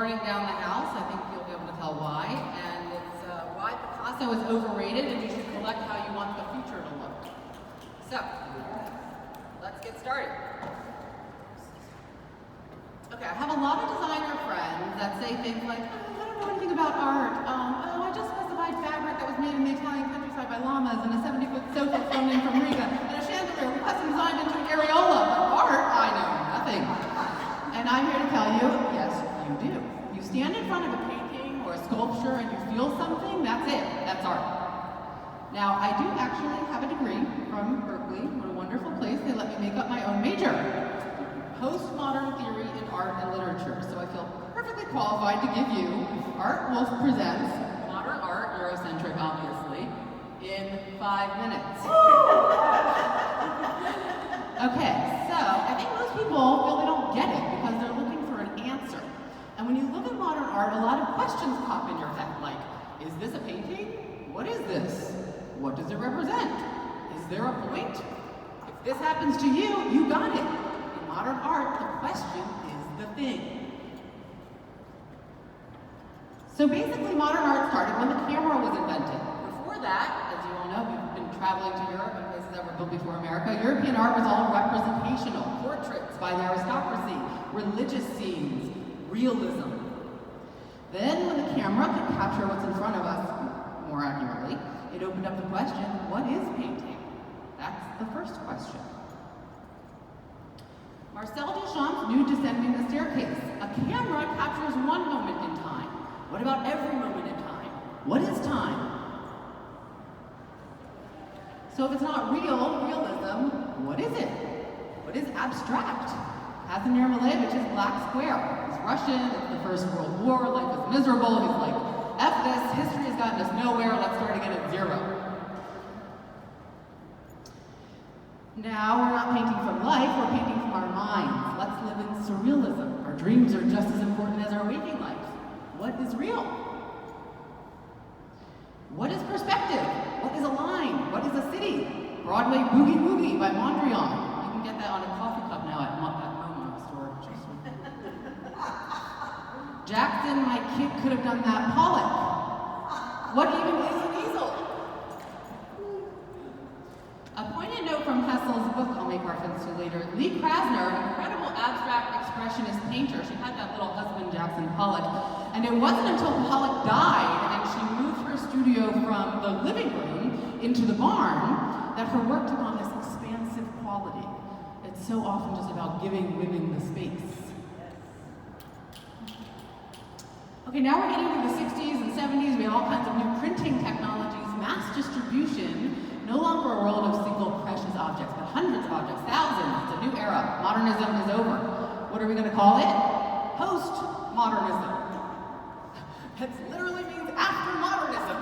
burning down the house. I think you'll be able to tell why. And it's why Picasso is overrated and you should collect how you want the future to look. So, let's get started. Okay, I have a lot of designer friends that say things like, oh, I don't know anything about art. I just specified fabric that was made in the Italian countryside by llamas and a 70-foot sofa flown in from Riga and a chandelier we custom designed into an areola. But art, I know nothing. And I'm here to tell you, yes, you do. You stand in front of a painting or a sculpture and you feel something, that's it. That's art. Now, I do actually have a degree from Berkeley. What a wonderful place. They let me make up my own major. Postmodern theory in art and literature. So I feel perfectly qualified to give you Art Wolf Presents Modern Art, Eurocentric obviously, in 5 minutes. Okay, so I think most people feel they don't get it because they're looking for an answer. And when you look at modern art, a lot of questions pop in your head, like, is this a painting? What is this? What does it represent? Is there a point? If this happens to you, you got it. In modern art, the question is the thing. So basically, modern art started when the camera was invented. Before that, as you all know, we've been traveling to Europe and places that were built before America. European art was all representational, portraits by the aristocracy, religious scenes, realism. Then, when the camera could capture what's in front of us more accurately, it opened up the question, what is painting? That's the first question. Marcel Duchamp's Nude Descending the Staircase. A camera captures one moment in time. What about every moment in time? What is time? So if it's not realism, what is it? What is abstract? Kazimir Malevich's Black Square. He's Russian, it's the First World War, life is miserable, he's like, F this, history has gotten us nowhere, let's start again at 0. Now, we're not painting from life, we're painting from our minds. Let's live in surrealism. Our dreams are just as important as our waking life. What is real? What is perspective? What is a line? What is a city? Broadway Boogie Woogie by Mondrian. You can get that on a coffee cup now at Momo store. Jackson, my kid, could have done that. Pollock. What even is an easel? A poignant note from Hessel's book I'll make reference to later. Lee Krasner, an incredible abstract expressionist painter, she had that little husband, Jackson Pollock, and it wasn't until Pollock died and she moved her studio from the living room into the barn that her work took on this expansive quality. It's so often just about giving women the space. Okay, now we're getting to the 60s and 70s. We have all kinds of new printing technologies, mass distribution, no longer a world of single precious objects, but hundreds of objects, thousands. It's a new era. Modernism is over. What are we going to call it? Post-modernism. That literally means after modernism.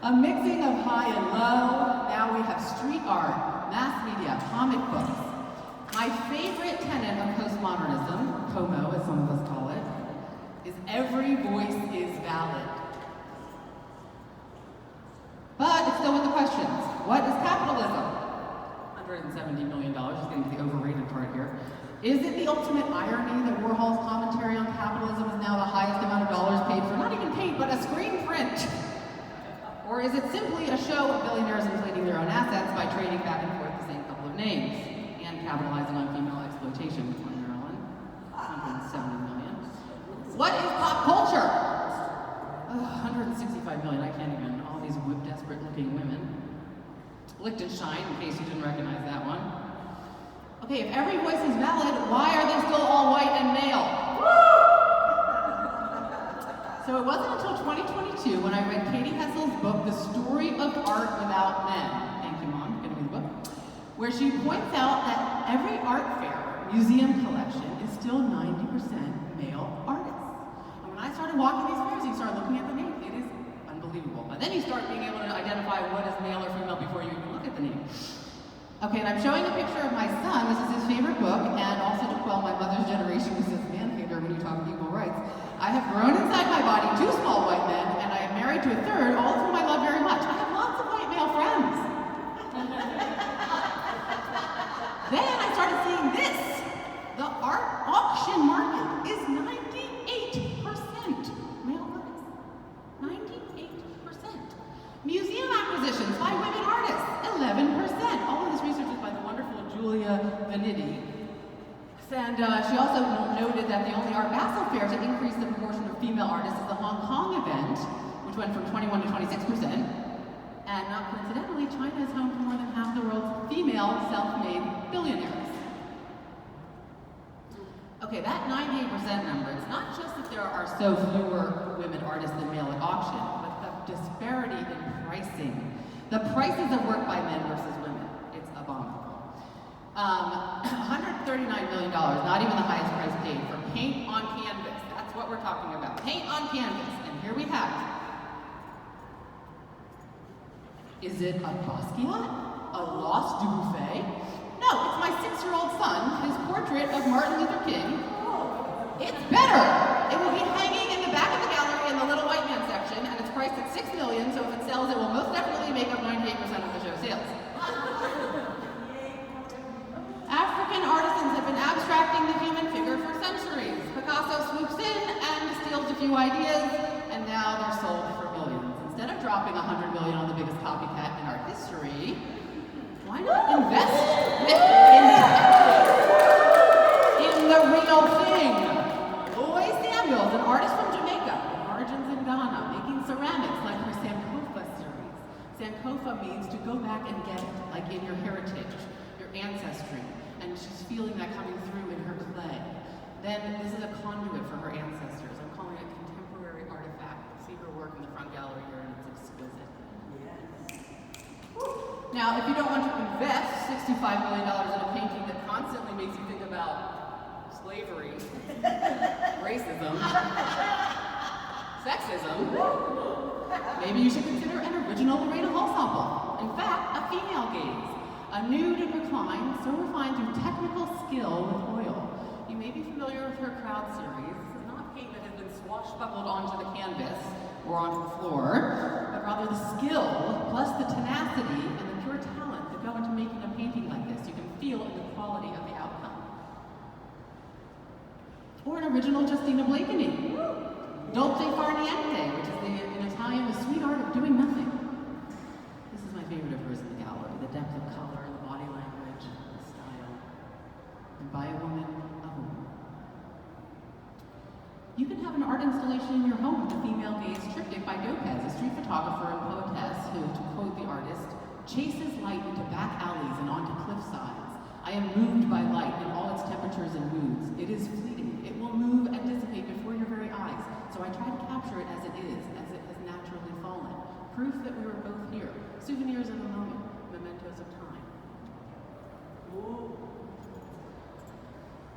A mixing of high and low. Now we have street art, mass media, comic books. My favorite tenet of postmodernism, or POMO as some of us call it, is every voice is valid. But it's still with the questions. What is capitalism? $170 million, just getting to the overrated part here. Is it the ultimate irony that Warhol's commentary on capitalism is now the highest amount of dollars paid for not even paint, but a screen print? Or is it simply a show of billionaires inflating their own assets by trading back and forth the same couple of names and capitalizing on female exploitation? Come on, Marilyn. $170 million. What is pop culture? 165 million, I can't even. All these desperate looking women. Liechtenstein, in case you didn't recognize that one. Okay, if every voice is valid, why are they still all white and male? So it wasn't until 2022 when I read Katie Hessel's book, The Story of Art Without Men. Thank you, Mom, for giving me the book. Where she points out that every art fair, museum collection, is still 90% male artists. And when I started walking these fairs, you start looking at the names. It is unbelievable. And then you start being able to identify what is male or female before you even look at the name. Okay, and I'm showing a picture of my son. This is his favorite book, and also to quell my mother's generation who says man-hater when you talk equal rights. I have grown inside my body 2 small white men, and I am married to a 3rd, all of whom I love very much. I have lots of white male friends. Then I started seeing this. The art auction market is And she also noted that the only Art Basel fair to increase the proportion of female artists is the Hong Kong event, which went from 21 to 26%. And not coincidentally, China is home to more than half the world's female self-made billionaires. Okay, that 98% number, it's not just that there are so fewer women artists than male at auction, but the disparity in pricing. The prices of work by men versus women, it's abominable. $139 million, not even the highest price paid for paint on canvas. That's what we're talking about, paint on canvas. And here we have it. Is it a Basquiat? A Lost Dubuffet? No, it's my 6-year-old son, his portrait of Martin Luther King. It's better! It will be hanging in the back of the gallery in the Little White Man section, and it's priced at $6 million, so if it sells, it will most definitely make up 98% of the show sales. African artisans have been abstracting the human figure for centuries. Picasso swoops in and steals a few ideas, and now they're sold for millions. Instead of dropping $100 million on the biggest copycat in art history, why not invest in the real thing? Louis Samuels, an artist from Jamaica, with origins in Ghana, making ceramics like her Sankofa series. Sankofa means to go back and get it, like in your heritage, your ancestry, and she's feeling that coming through in her clay. Then this is a conduit for her ancestors. I'm calling it contemporary artifact. See her work in the front gallery here, and it's exquisite. Yes. Now, if you don't want to invest $65 million in a painting that constantly makes you think about slavery, racism, sexism, maybe you should consider an original Lorena Hall sample. In fact, a female gaze. A nude and recline, so refined through technical skill with oil. You may be familiar with her crowd series. This is not paint that has been swashbuckled onto the canvas or onto the floor, but rather the skill plus the tenacity and the pure talent that go into making a painting like this. You can feel in the quality of the outcome. Or an original Justina Blakeney. Dolce far niente, which is in Italian the sweet art of doing nothing. This is my favorite of hers in the gallery, the depth of color, the body language, the style. And by a woman, of a woman. You can have an art installation in your home with the female gaze triptych by Lopez, a street photographer and poetess who, to quote the artist, chases light into back alleys and onto cliff sides. I am moved by light in all its temperatures and moods. It is fleeting. It will move and dissipate before your very eyes. So I try to capture it as it is, as it has naturally fallen. Proof that we were both here. Souvenirs of a moment, mementos of time. Ooh.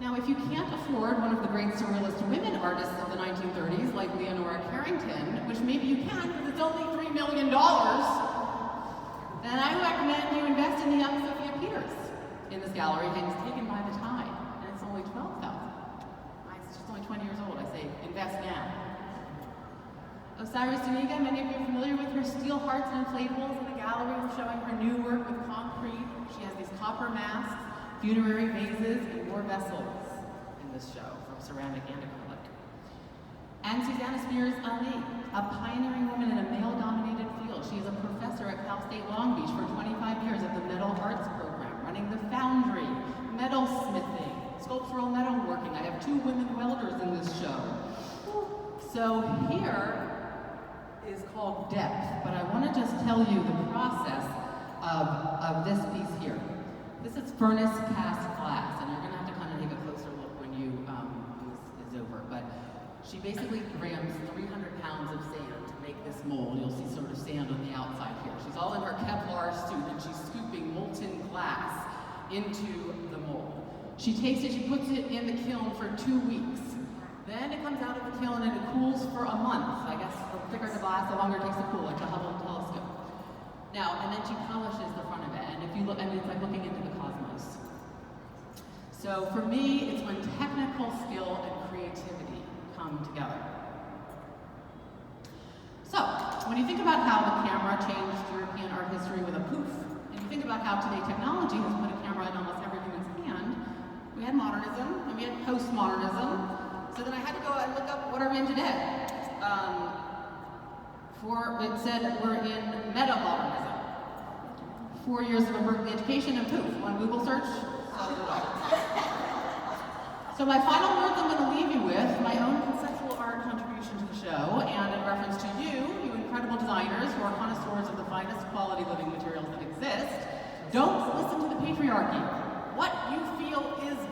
Now, if you can't afford one of the great surrealist women artists of the 1930s, like Leonora Carrington, which maybe you can because it's only $3 million, then I recommend you invest in the young Sophia Peters. In this gallery hangs Taken by the Tide, and it's only $12,000. She's only 20 years old. I say, invest now. Osiris Zuniga, many of you are familiar with her steel hearts and inflatables in the gallery. We're showing her new work with concrete. She has these copper masks, funerary vases, and more vessels in this show, from ceramic and acrylic. And Susanna Spears Ali, a pioneering woman in a male-dominated field. She is a professor at Cal State Long Beach for 25 years of the Metal Arts program, running the foundry, metal smithing, sculptural metalworking. I have 2 women welders in this show. So here is called Depth, but I want to just tell you the process of this piece here. This is furnace cast glass, and you're going to have to kind of take a closer look when this is over. But she basically grams 300 pounds of sand to make this mold. You'll see sort of sand on the outside here. She's all in her Kevlar suit, and she's scooping molten glass into the mold. She takes it, she puts it in the kiln for 2 weeks. Then it comes out of the kiln and it cools for a month. I guess the thicker the glass, the longer it takes to cool, like the Hubble telescope. Now, and then she polishes the front of it, and if you look, I mean, it's like looking into the cosmos. So for me, it's when technical skill and creativity come together. So, when you think about how the camera changed European art history with a poof, and you think about how today technology has put a camera in almost every human's hand, we had modernism, and we had postmodernism. So then I had to go and look up what are we in today. It said we're in meta-modernism. 4 years of a Berkeley education and poof, one Google search, solved it all. So my final words I'm going to leave you with, my own conceptual art contribution to the show, and in reference to you incredible designers who are connoisseurs of the finest quality living materials that exist, don't listen to the patriarchy. What you feel is